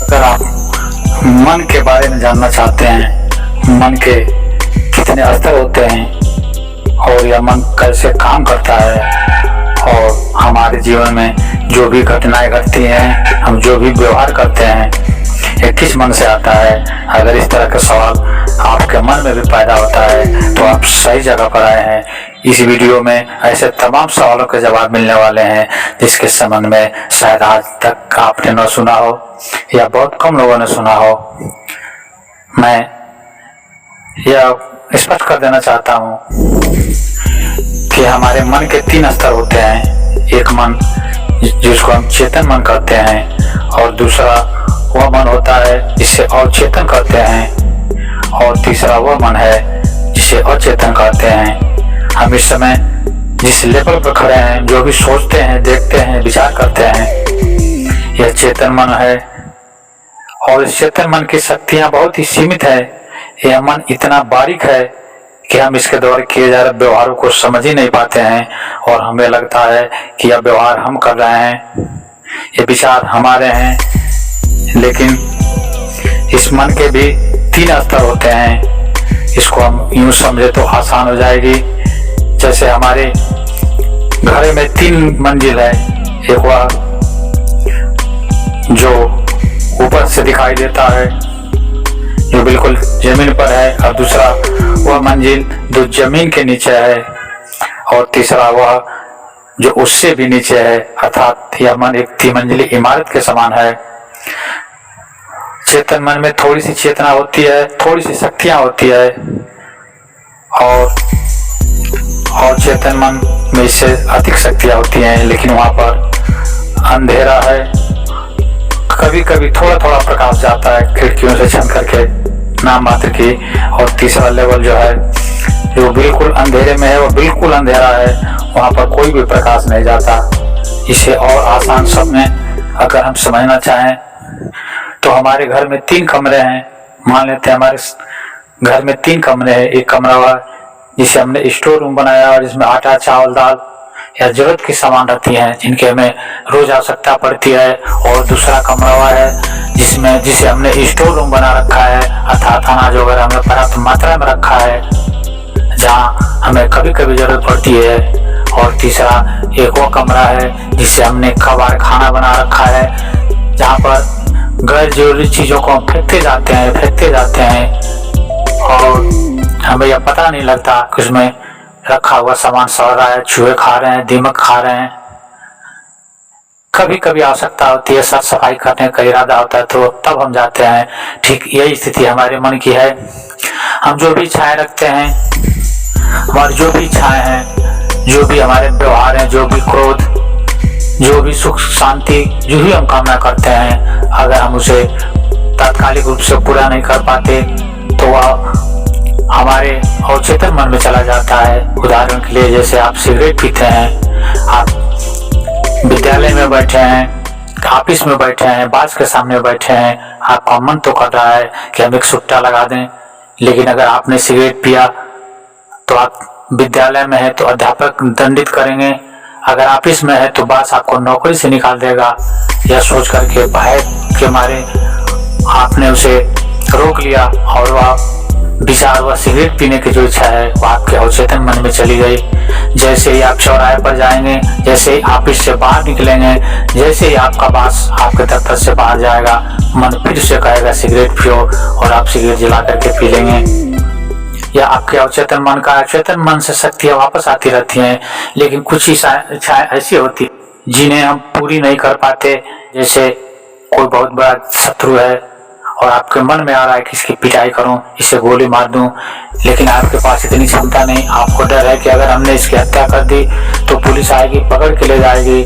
अगर आप मन के बारे में जानना चाहते हैं, मन के कितने स्तर होते हैं और यह मन कैसे काम करता है और हमारे जीवन में जो भी घटनाएं घटती हैं, हम जो भी व्यवहार करते हैं, ये किस मन से आता है। अगर इस तरह का सवाल आपके मन में भी पैदा होता है तो आप सही जगह पर आए हैं। इस वीडियो में ऐसे तमाम सवालों के जवाब मिलने वाले हैं जिसके संबंध में शायद आज तक आपने न सुना हो या बहुत कम लोगों ने सुना हो। मैं यह स्पष्ट कर देना चाहता हूँ कि हमारे मन के 3 स्तर होते हैं। एक मन जिसको हम चेतन मन कहते हैं, और दूसरा वह मन होता है जिसे अवचेतन कहते हैं, और तीसरा वह मन है जिसे अचेतन कहते हैं। हम इस समय जिस लेवल पर खड़े हैं, जो भी सोचते हैं, देखते हैं, विचार करते हैं, यह चेतन मन है। और इस चेतन मन की शक्तियां बहुत ही सीमित है। यह मन इतना बारीक है कि हम इसके द्वारा किए जा रहे व्यवहारों को समझ ही नहीं पाते हैं और हमें लगता है कि यह व्यवहार हम कर रहे हैं, ये विचार हमारे हैं। लेकिन इस मन के भी 3 स्तर होते हैं। इसको हम यूं समझे तो आसान हो जाएगी। जैसे हमारे घर में 3 मंजिल है। एक वह जो ऊपर से दिखाई देता है, जो बिल्कुल जमीन पर है, और दूसरा वह मंजिल जो जमीन के नीचे है, और तीसरा वह जो उससे भी नीचे है, अर्थात यह मन एक 3 मंजिली इमारत के समान है। चेतन मन में थोड़ी सी चेतना होती है, थोड़ी सी शक्तियां होती है, और चेतन मन में इससे अधिक शक्तियां होती हैं, लेकिन वहां पर अंधेरा है। कभी कभी थोड़ा थोड़ा प्रकाश जाता है खिड़कियों से छन करके, नाम मात्र की। और तीसरा लेवल जो है, जो बिल्कुल अंधेरे में है, वो बिल्कुल अंधेरा है, वहां पर कोई भी प्रकाश नहीं जाता। इसे और आसान शब्द में अगर हम समझना चाहें तो हमारे घर में 3 कमरे हैं। मान लेते हैं हमारे घर में 3 कमरे हैं। एक कमरा हुआ जिसे हमने स्टोर रूम बनाया और जिसमें आटा, चावल, दाल या जरूरत की सामान रहती हैं जिनके हमें रोज आवश्यकता पड़ती है। और दूसरा कमरा हुआ है जिसे हमने स्टोर रूम बना रखा है, अर्थात अनाज वगैरह हमने पर्याप्त मात्रा में रखा है, जहाँ हमें कभी कभी जरूरत पड़ती है। और तीसरा एक वो कमरा है जिसे हमने कबाड़ खाना बना रखा है, जहाँ पर गैर जरूरी चीजों को हम फेंकते जाते हैं और हमें यह पता नहीं लगता कि उसमें रखा हुआ सामान सड़ रहा है, चूहे खा रहे हैं, दीमक खा रहे हैं। कभी कभी आवश्यकता होती है, साफ सफाई करने का इरादा होता है, तो तब हम जाते हैं। ठीक यही स्थिति हमारे मन की है। हम जो भी इच्छाएं रखते हैं, हमारी जो भी इच्छाएं हैं, जो भी हमारे व्यवहार हैं, जो भी क्रोध, जो भी सुख शांति, जो भी हम कामना करते हैं, अगर हम उसे तात्कालिक रूप से पूरा नहीं कर पाते तो वह हमारे अवचेतन मन में चला जाता है। उदाहरण के लिए, जैसे आप सिगरेट पीते हैं, आप विद्यालय में बैठे हैं, ऑफिस में बैठे हैं, बास के सामने बैठे हैं, आपका मन तो कर रहा है कि हम एक सुट्टा लगा दें, लेकिन अगर आपने सिगरेट पिया तो आप विद्यालय में है तो अध्यापक दंडित करेंगे, अगर ऑफिस में है तो बास आपको नौकरी से निकाल देगा। यह सोच करके भय के मारे आपने उसे रोक लिया और वह सिगरेट पीने की जो इच्छा है वो आपके अवचेतन मन में चली गई। जैसे ही आप चौराहे पर जाएंगे, जैसे ही ऑफिस से बाहर निकलेंगे, जैसे ही आपका बास आपके दफ्तर से बाहर जाएगा, मन फिर से कहेगा सिगरेट पियो, और आप सिगरेट जला करके पी लेंगे। या आपके अवचेतन मन का अवचेतन मन से शक्तियां वापस आती रहती हैं। लेकिन कुछ इच्छाएं ऐसी होती जिन्हें हम पूरी नहीं कर पाते। जैसे कोई बहुत बड़ा शत्रु है और आपके मन में आ रहा है कि इसकी पिटाई करूं, इसे गोली मार दूं, लेकिन आपके पास इतनी क्षमता नहीं। आपको डर है कि अगर हमने इसकी हत्या कर दी तो पुलिस आएगी, पकड़ के ले जाएगी,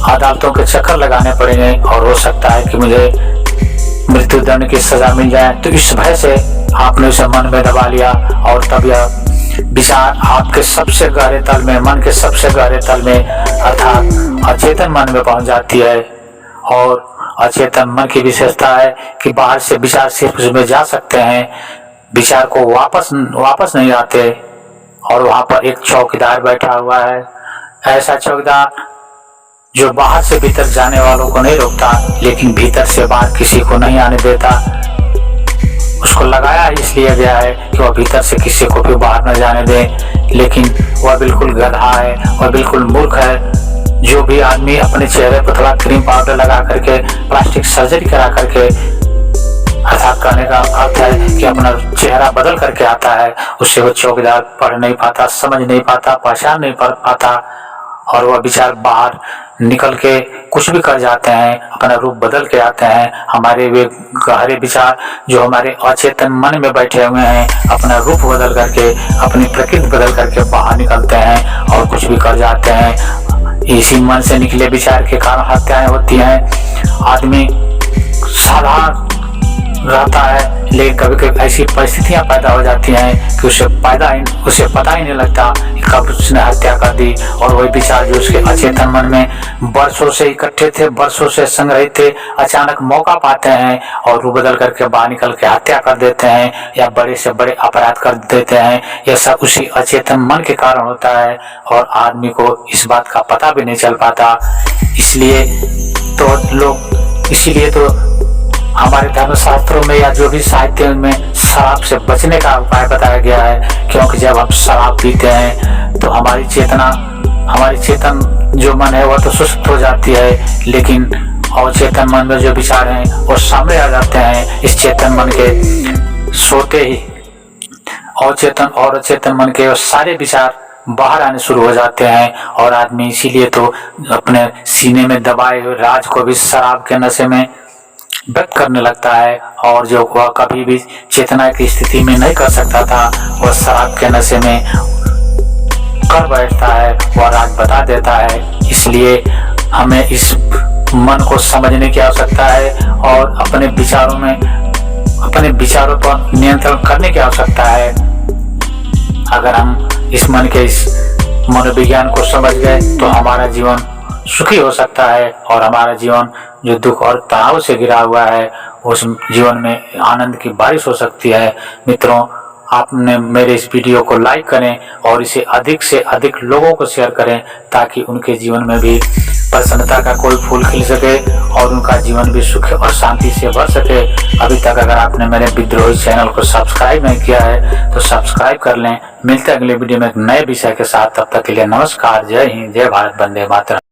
अदालतों के चक्कर लगाने पड़ेंगे और हो सकता है कि मुझे मृत्यु दंड की सजा मिल जाए। तो इस भय से आपने उसे मन में दबा लिया और तब यह विचार आपके सबसे गहरे तल में, मन के सबसे गहरे तल में, अर्थात अचेतन मन में पहुंच जाती है। और अचेतन मन की विशेषता है कि बाहर से विचार सिर्फ उसमें जा सकते हैं, विचार को वापस नहीं आते। और वहां पर एक चौकीदार बैठा हुआ है, ऐसा चौकीदार जो बाहर से भीतर जाने वालों को नहीं रोकता, लेकिन भीतर से बाहर किसी को नहीं आने देता। उसको लगाया इसलिए गया है कि वह भीतर से किसी को भी बाहर न जाने दे, लेकिन वह बिल्कुल गधा है, वह बिल्कुल मूर्ख है। जो भी आदमी अपने चेहरे पर थोड़ा क्रीम पाउडर लगा करके, प्लास्टिक सर्जरी करा करके, अर्थात कहने का अर्थ है कि अपना चेहरा बदल करके आता है, उससे वो चौकीदार पढ़ नहीं पाता, समझ नहीं पाता, पहचान नहीं पा पाता, और वह विचार बाहर निकल के कुछ भी कर जाते हैं, अपना रूप बदल के आते हैं। हमारे वे गहरे विचार जो हमारे अचेतन मन में बैठे हुए हैं, अपना रूप बदल करके, अपनी प्रकृति बदल करके बाहर निकलते हैं और कुछ भी कर जाते हैं। इसी मन से निकले विचार के कारण हत्याएं होती हैं। आदमी साधारण रहता है, लेकिन कभी कभी ऐसी परिस्थितियां पैदा हो जाती हैं कि उसे पता ही नहीं लगता कि कब उसने हत्या कर दी, और वही विचार जो उसके अचेतन मन में बरसों से इकट्ठे थे, बरसों से संग्रहित थे, अचानक मौका पाते हैं और रूप बदल करके बाहर निकल के हत्या कर देते हैं या बड़े से बड़े अपराध कर देते हैं। यह सब उसी अचेतन मन के कारण होता है और आदमी को इस बात का पता भी नहीं चल पाता। इसीलिए तो हमारे धर्मशास्त्रों में या जो भी साहित्य में शराब से बचने का उपाय बताया गया है, क्योंकि जब हम शराब पीते हैं तो हमारी चेतन जो मन है वह तो सुस्त हो जाती है, लेकिन अवचेतन मन में जो विचार हैं वो सामने आ जाते हैं। इस चेतन मन के सोते ही अवचेतन और अचेतन मन के सारे विचार बाहर आने शुरू हो जाते हैं, और आदमी इसीलिए तो अपने सीने में दबाए हुए राज को भी शराब के नशे में व्यक्त करने लगता है, और जो वह कभी भी चेतना की स्थिति में नहीं कर सकता था वह शराब के नशे में कर बैठता है, वह राज बता देता है। इसलिए हमें इस मन को समझने की आवश्यकता है और अपने विचारों पर नियंत्रण करने की आवश्यकता है। अगर हम इस मन के इस मनोविज्ञान को समझ गए तो हमारा जीवन सुखी हो सकता है, और हमारा जीवन जो दुख और तनाव से घिरा हुआ है उस जीवन में आनंद की बारिश हो सकती है। मित्रों, आपने मेरे इस वीडियो को लाइक करें और इसे अधिक से अधिक लोगों को शेयर करें, ताकि उनके जीवन में भी प्रसन्नता का कोई फूल खिल सके और उनका जीवन भी सुख और शांति से भर सके। अभी तक अगर आपने मेरे विद्रोही चैनल को सब्सक्राइब नहीं किया है तो सब्सक्राइब कर लें। मिलते हैं अगले वीडियो में एक नए विषय के साथ। तब तक के लिए नमस्कार, जय हिंद, जय भारत, वंदे मातरम।